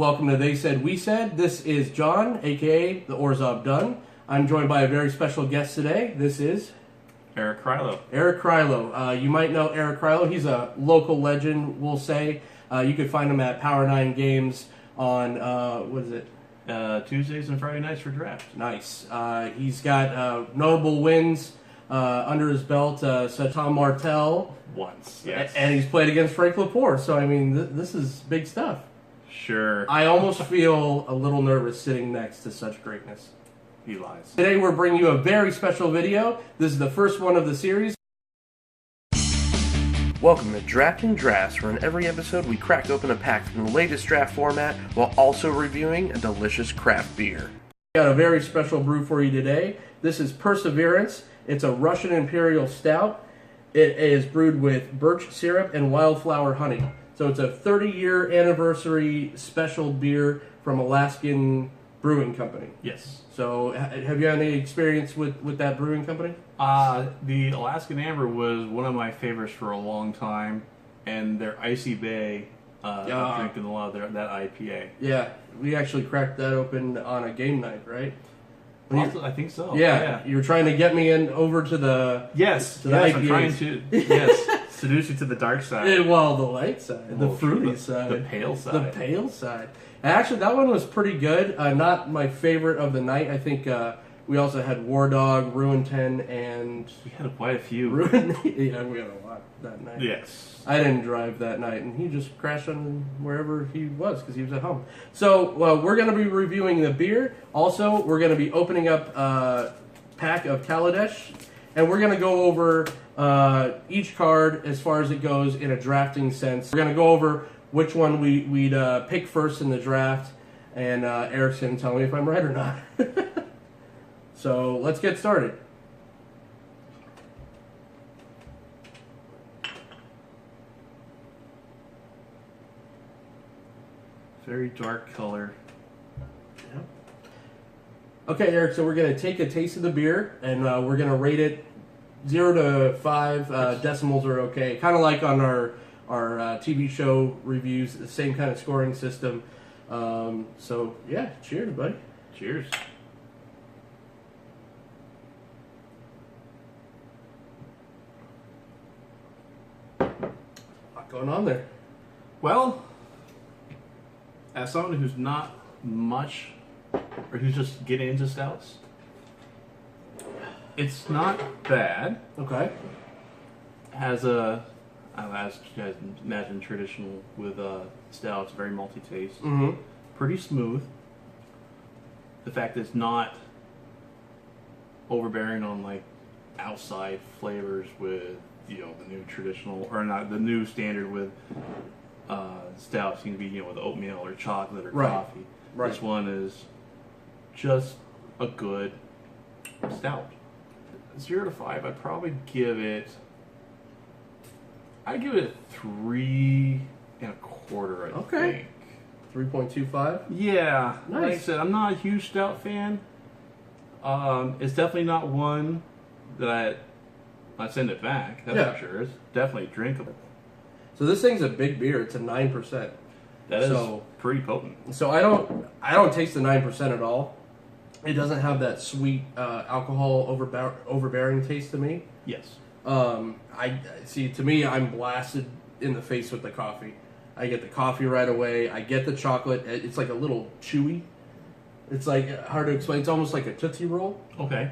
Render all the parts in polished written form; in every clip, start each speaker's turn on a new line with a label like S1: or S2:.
S1: welcome to They Said, We Said. This is John, aka the OrzhovDunn. I'm joined by a very special guest today. This is
S2: Eric Krylo.
S1: Eric Krylo. You might know Eric Krylo. He's a local legend, we'll say. You can find him at Power 9 Games on, what is it?
S2: Tuesdays and Friday nights for draft.
S1: Nice. He's got notable wins under his belt, Tom Martell.
S2: Once, yes.
S1: And he's played against Frank Lepore, so I mean, this is big stuff.
S2: Sure.
S1: I almost feel a little nervous sitting next to such greatness.
S2: He lies.
S1: Today we're bringing you a very special video. This is the first one of the series. Welcome to Drafting Draughts, where in every episode we crack open a pack from the latest draft format while also reviewing a delicious craft beer. We got a very special brew for you today. This is Perseverance. It's a Russian Imperial Stout. It is brewed with birch syrup and wildflower honey. So it's a 30-year anniversary special beer from Alaskan Brewing Company.
S2: Yes.
S1: So have you had any experience with that brewing company?
S2: The Alaskan Amber was one of my favorites for a long time, and their Icy Bay, I'm drinking a lot of that IPA.
S1: Yeah, we actually cracked that open on a game night, right?
S2: I think so.
S1: Yeah, you were trying to get me over to the
S2: IPAs. I'm trying to seduce you to the dark side.
S1: Well, the light side, the fruity side,
S2: the pale side.
S1: The pale side. And actually, that one was pretty good. Not my favorite of the night. I think we also had War Dog, Ruin 10, and
S2: we had quite a few.
S1: Yeah, we had a lot that night.
S2: Yes.
S1: I didn't drive that night, and he just crashed on wherever he was because he was at home. So we're going to be reviewing the beer. Also, we're going to be opening up a pack of Kaladesh, and we're going to go over each card as far as it goes in a drafting sense. We're going to go over which one we'd pick first in the draft, and Eric's going to tell me if I'm right or not. So let's get started.
S2: Very dark color.
S1: Yep. Okay, Eric, so we're going to take a taste of the beer, and we're going to rate it 0 to 5. Decimals are okay. Kind of like on our TV show reviews, the same kind of scoring system. So, yeah, cheers, buddy.
S2: Cheers.
S1: What's going on there?
S2: Well, as someone who's not much, or who's just getting into stouts, it's not bad.
S1: Okay.
S2: As you guys imagine, traditional with stouts, very multi-taste.
S1: Mm-hmm.
S2: Pretty smooth. The fact that it's not overbearing on like outside flavors with the new traditional, or not the new standard with stouts seem to be with oatmeal or chocolate or coffee.
S1: Right.
S2: This one is just a good stout. 0 to 5, I'd probably give it. I'd give it 3 1/4. I think.
S1: 3.25.
S2: Yeah.
S1: Nice.
S2: Like I said, I'm not a huge stout fan. It's definitely not one that I'd send it back. That's for sure. It's definitely drinkable.
S1: So this thing's a big beer. It's a 9%.
S2: That is pretty potent.
S1: So I don't taste the 9% at all. It doesn't have that sweet alcohol overbearing taste to me.
S2: Yes.
S1: I see. To me, I'm blasted in the face with the coffee. I get the coffee right away. I get the chocolate. It's like a little chewy. It's like hard to explain. It's almost like a Tootsie Roll.
S2: Okay.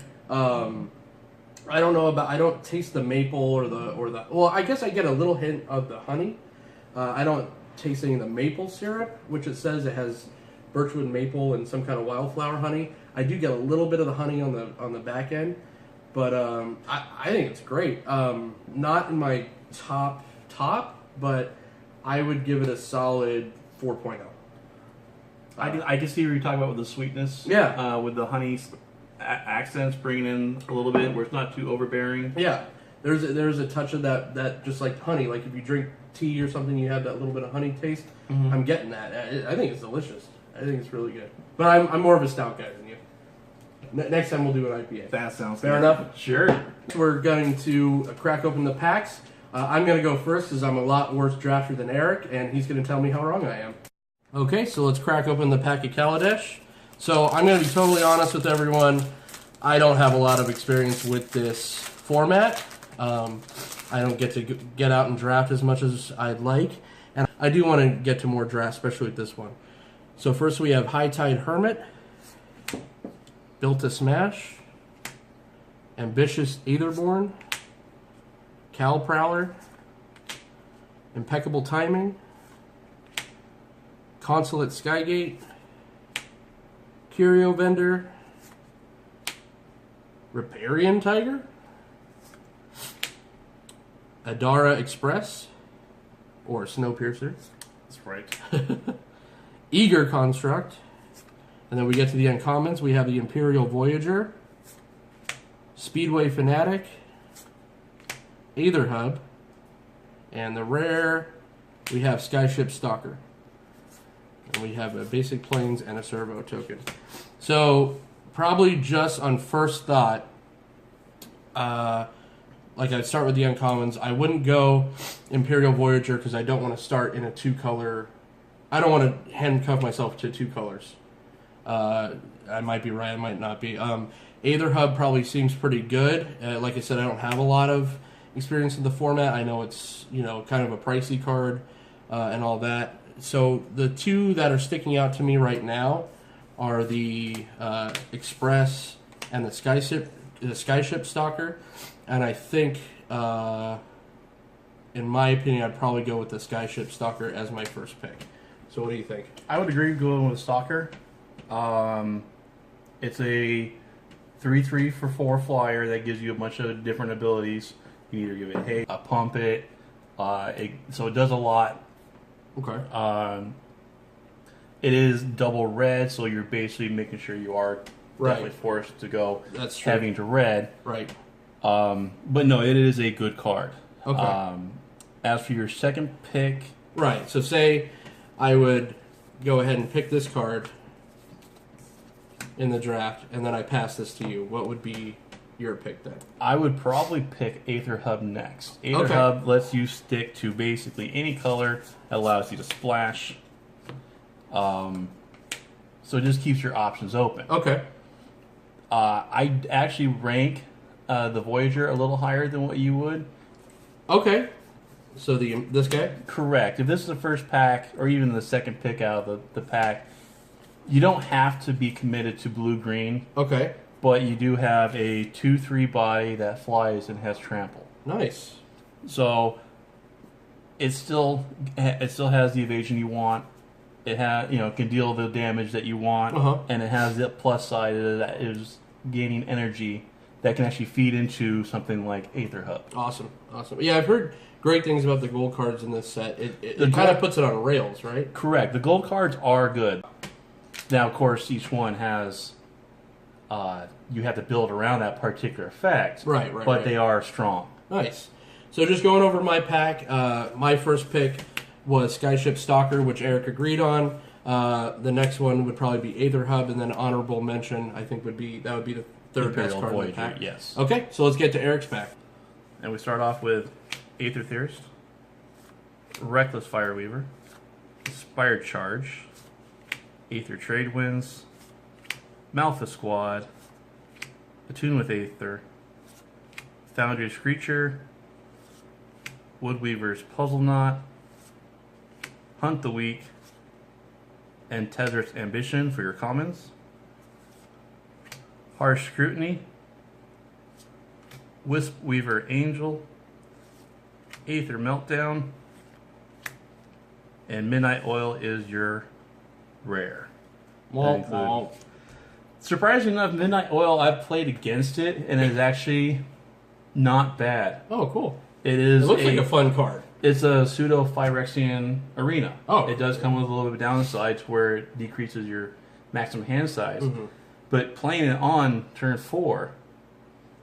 S1: I don't know about. I don't taste the maple or the. Well, I guess I get a little hint of the honey. I don't taste any of the maple syrup, which it says it has birchwood maple and some kind of wildflower honey. I do get a little bit of the honey on the back end, but I think it's great. Not in my top, but I would give it a solid 4.0.
S2: I can see what you're talking about with the sweetness.
S1: Yeah.
S2: With the honey accents bringing in a little bit where it's not too overbearing.
S1: Yeah. There's a touch of that just like honey. Like if you drink tea or something, you have that little bit of honey taste. Mm-hmm. I'm getting that. I think it's delicious. I think it's really good. But I'm more of a stout guy than you. Next time we'll do an IPA.
S2: That sounds
S1: fair
S2: good.
S1: enough.
S2: Sure.
S1: We're going to crack open the packs. I'm going to go first because I'm a lot worse drafter than Eric, and he's going to tell me how wrong I am. Okay, so let's crack open the pack of Kaladesh. So I'm going to be totally honest with everyone. I don't have a lot of experience with this format. I don't get to get out and draft as much as I'd like. And I do want to get to more drafts, especially with this one. So first we have High Tide Hermit, Built to Smash, Ambitious Aetherborn, Cal Prowler, Impeccable Timing, Consulate Skygate, Curio Vendor, Riparian Tiger, Adara Express, or Snowpiercer,
S2: That's right.
S1: Eager Construct, and then we get to the uncommons. We have the Imperial Voyager, Speedway Fanatic, Aether Hub, and the rare, we have Skyship Stalker. And we have a basic planes and a servo token. So, probably just on first thought, like I'd start with the uncommons. I wouldn't go Imperial Voyager because I don't want to start in a two-color. I don't want to handcuff myself to two colors. I might be right, I might not be. Aether Hub probably seems pretty good. Like I said, I don't have a lot of experience in the format. I know it's kind of a pricey card and all that. So the two that are sticking out to me right now are the Express and the Skyship Stalker. And I think, in my opinion, I'd probably go with the Skyship Stalker as my first pick. So what do you think?
S2: I would agree with going with Stalker. It's a 3/3 for 4 flyer that gives you a bunch of different abilities. You can either give it hay, pump it, so it does a lot.
S1: Okay.
S2: It is double red, so you're basically making sure you are
S1: Right.
S2: definitely forced to go
S1: That's true.
S2: heavy into red.
S1: Right.
S2: But no, it is a good card.
S1: Okay.
S2: As for your second pick,
S1: Right. So say I would go ahead and pick this card in the draft, and then I pass this to you. What would be your pick then?
S2: I would probably pick Aether Hub next. Aether
S1: Okay.
S2: Hub lets you stick to basically any color that allows you to splash. So it just keeps your options open.
S1: Okay.
S2: I actually rank the Voyager a little higher than what you would.
S1: Okay. So this guy?
S2: Correct. If this is the first pack, or even the second pick out of the pack, you don't have to be committed to blue-green,
S1: Okay.
S2: but you do have a 2/3 body that flies and has trample.
S1: Nice.
S2: So it still has the evasion you want. It can deal the damage that you want, and it has the plus side that is gaining energy that can actually feed into something like Aether Hub.
S1: Awesome. Awesome. Yeah, I've heard great things about the gold cards in this set. It
S2: The
S1: kind of
S2: gold-
S1: puts it on rails, right?
S2: Correct. The gold cards are good. Now, of course, each one has you have to build around that particular effect.
S1: Right.
S2: But they are strong.
S1: Nice. So just going over my pack, my first pick was Skyship Stalker, which Eric agreed on. The next one would probably be Aether Hub, and then honorable mention I think would be the third best
S2: Imperial
S1: card in the
S2: Voyager,
S1: pack.
S2: yes.
S1: Okay, so let's get to Eric's pack.
S2: And we start off with Aether Theorist, Reckless Fireweaver, Inspired Charge, Aether Trade Winds, Malthus Squad, Attune with Aether, Foundry Screecher, Woodweaver's Puzzle Knot, Hunt the Weak, and Tezzer's Ambition for your commons, Harsh Scrutiny, Wisp Weaver Angel, Aether Meltdown, and Midnight Oil is your rare.
S1: Well,
S2: Surprisingly enough, Midnight Oil, I've played against it, and it's actually not bad.
S1: oh, cool.
S2: It
S1: It looks like a fun card.
S2: It's a pseudo Phyrexian arena.
S1: Oh.
S2: It does come with a little bit of downside to where it decreases your maximum hand size.
S1: Mm-hmm.
S2: But playing it on turn 4,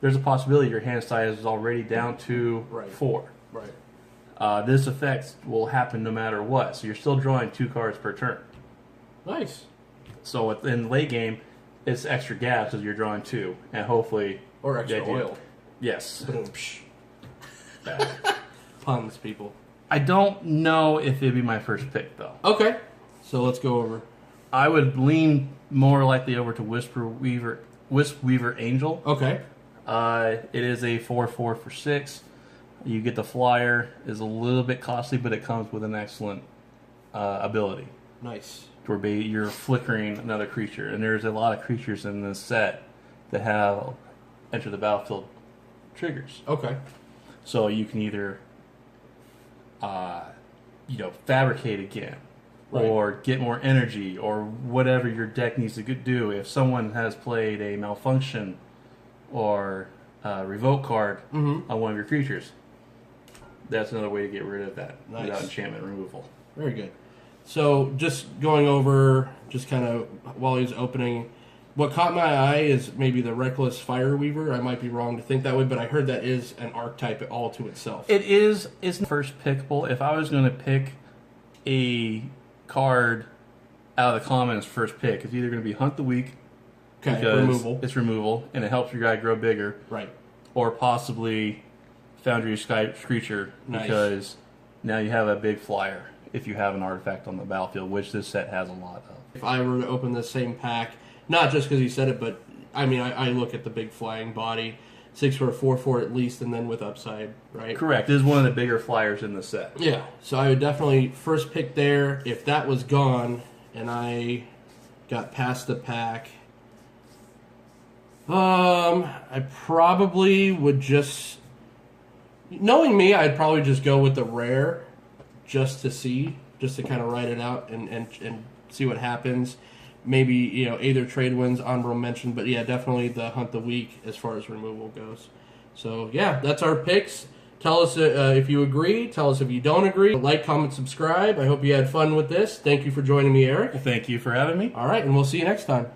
S2: there's a possibility your hand size is already down to
S1: Right.
S2: 4.
S1: Right.
S2: This effect will happen no matter what. So you're still drawing 2 cards per turn.
S1: Nice.
S2: So in the late game, it's extra gas because you're drawing 2. And hopefully...
S1: Or extra
S2: the idea-
S1: oil.
S2: Yes.
S1: Boom. Psh. Puns, people.
S2: I don't know if it'd be my first pick, though.
S1: Okay. So let's go over.
S2: I would lean more likely over to Wisp Weaver Angel.
S1: Okay.
S2: It is a 4/4 for 6. You get the flyer. Is a little bit costly, but it comes with an excellent ability.
S1: Nice.
S2: Where you're flickering another creature, and there's a lot of creatures in this set that have enter the battlefield triggers.
S1: Okay.
S2: So you can either, fabricate again,
S1: right.
S2: or get more energy, or whatever your deck needs to do. If someone has played a malfunction or revoke card on one of your creatures, that's another way to get rid of that without enchantment removal.
S1: Very good. So just going over, just kind of while he's opening, what caught my eye is maybe the Reckless Fireweaver. I might be wrong to think that way, but I heard that is an archetype all to itself.
S2: It is. It's first pickable. If I was going to pick a card out of the commons first pick, it's either going to be Hunt the Weak,
S1: okay,
S2: because
S1: removal.
S2: It's removal, and it helps your guy grow bigger.
S1: Right.
S2: Or possibly Foundry of Screecher, because now you have a big flyer if you have an artifact on the battlefield, which this set has a lot of.
S1: If I were to open the same pack, not just because he said it, but I mean, I look at the big flying body, 6 for a 4/4 at least, and then with upside, right?
S2: Correct. This is one of the bigger flyers in the set.
S1: Yeah. So I would definitely first pick there. If that was gone and I got past the pack, I probably would just, knowing me, I'd probably just go with the rare, just to kind of write it out and see what happens. Maybe, either trade wins, honorable mention, but yeah, definitely the Hunt the Weak as far as removal goes. So yeah, that's our picks. Tell us if you agree. Tell us if you don't agree. Like, comment, subscribe. I hope you had fun with this. Thank you for joining me, Eric.
S2: Well, thank you for having me.
S1: All right, and we'll see you next time.